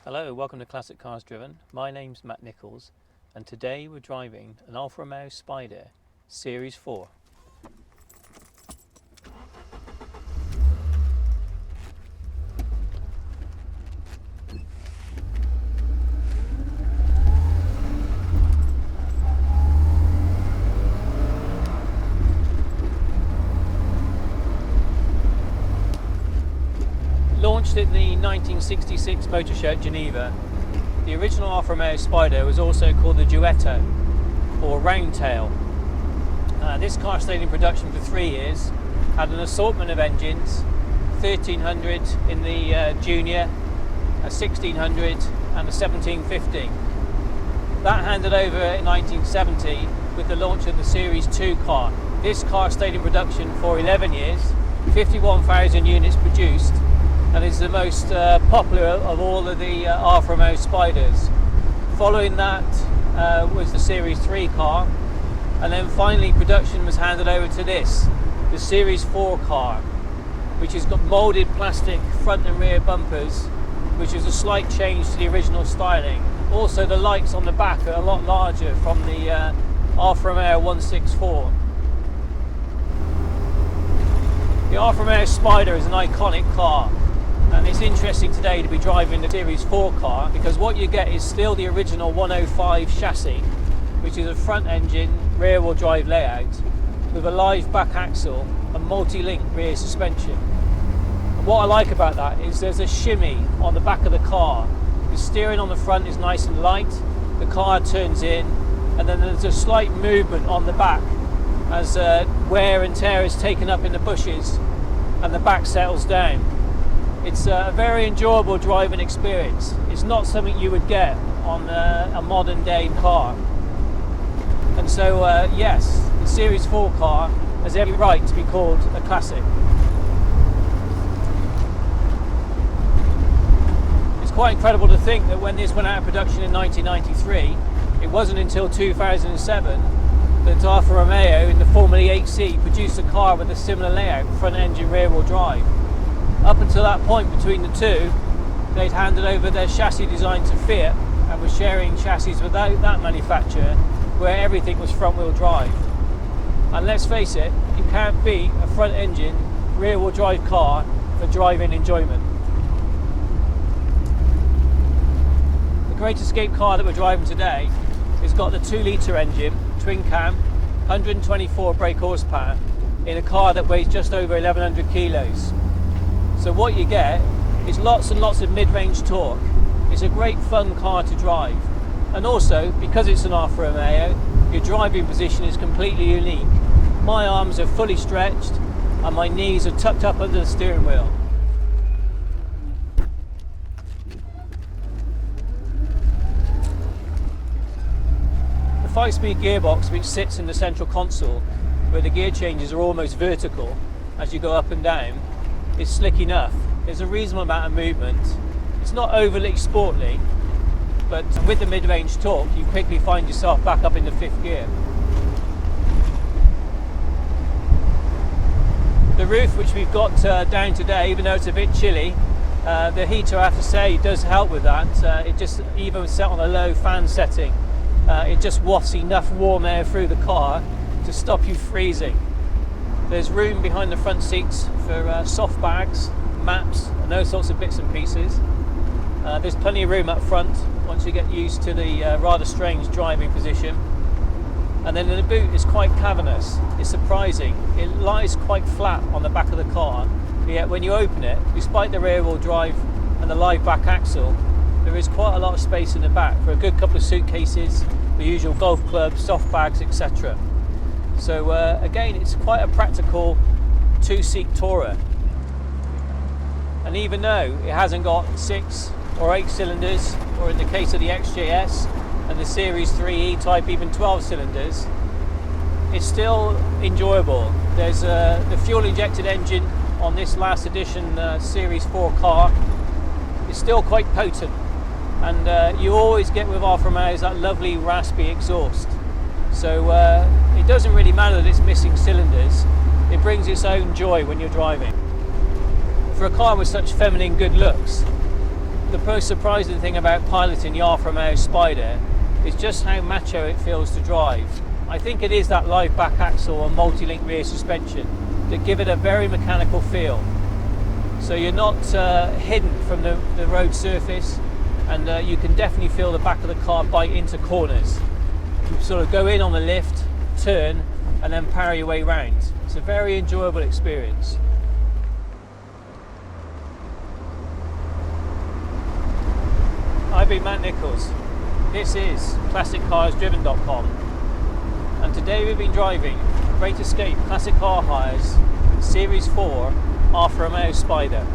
Hello, welcome to Classic Cars Driven. My name's Matt Nichols and today we're driving an Alfa Romeo Spider Series 4. Launched in the 1966 motor show at Geneva, the original Alfa Romeo Spider was also called the Duetto or Roundtail. This car stayed in production for 3 years, had an assortment of engines, 1300 in the Junior, a 1600 and a 1750. That handed over in 1970 with the launch of the Series 2 car. This car stayed in production for 11 years, 51,000 units produced, and is the most popular of all of the Alfa Romeo Spiders. Following that was the Series 3 car, and then finally production was handed over to this, the Series 4 car, which has got moulded plastic front and rear bumpers, which is a slight change to the original styling. Also the lights on the back are a lot larger from the Alfa Romeo 164. The Alfa Romeo Spider is an iconic car. And it's interesting today to be driving the Series 4 car because what you get is still the original 105 chassis, which is a front engine, rear wheel drive layout with a live back axle and multi-link rear suspension. And what I like about that is there's a shimmy on the back of the car. The steering on the front is nice and light, the car turns in, and then there's a slight movement on the back as wear and tear is taken up in the bushes and the back settles down. It's a very enjoyable driving experience. It's not something you would get on a modern day car. And so yes, the Series 4 car has every right to be called a classic. It's quite incredible to think that when this went out of production in 1993, it wasn't until 2007 that Alfa Romeo in the Formula 8C produced a car with a similar layout, front engine, rear wheel drive. Up until that point between the two, they'd handed over their chassis design to Fiat and were sharing chassis without that manufacturer where everything was front wheel drive. And let's face it, you can't beat a front engine, rear wheel drive car for driving enjoyment. The Great Escape car that we're driving today has got the 2-litre engine, twin cam, 124 brake horsepower in a car that weighs just over 1100 kilos. So what you get is lots and lots of mid-range torque. It's a great fun car to drive. And also, because it's an Alfa Romeo, your driving position is completely unique. My arms are fully stretched and my knees are tucked up under the steering wheel. The 5-speed gearbox, which sits in the central console, where the gear changes are almost vertical as you go up and down, is slick enough. There's a reasonable amount of movement. It's not overly sportly, but with the mid-range torque you quickly find yourself back up in the 5th gear. The roof, which we've got down today, even though it's a bit chilly, the heater, I have to say, does help with that. It just, even set on a low fan setting, it just wafts enough warm air through the car to stop you freezing. There's room behind the front seats for soft bags, maps and those sorts of bits and pieces. There's plenty of room up front once you get used to the rather strange driving position. And then the boot is quite cavernous. It's surprising. It lies quite flat on the back of the car, yet when you open it, despite the rear wheel drive and the live back axle, there is quite a lot of space in the back for a good couple of suitcases, the usual golf clubs, soft bags, etc. So again, it's quite a practical 2-seat tourer. And even though it hasn't got 6 or 8 cylinders, or in the case of the XJS and the Series 3 E-Type even 12 cylinders, it's still enjoyable. There's the fuel injected engine on this last edition Series 4 car is still quite potent, and you always get with Alfa Romeo that lovely raspy exhaust. So it doesn't really matter that it's missing cylinders, it brings its own joy when you're driving. For a car with such feminine good looks, the most surprising thing about piloting the Alfa Romeo Spider is just how macho it feels to drive. I think it is that live back axle and multi-link rear suspension that give it a very mechanical feel. So you're not hidden from the road surface, and you can definitely feel the back of the car bite into corners. You sort of go in on the lift, turn, and then power your way round. It's a very enjoyable experience. I've been Matt Nichols. This is ClassicCarsDriven.com, and today we've been driving Great Escape Classic Car Hires Series 4 Alfa Romeo Spider.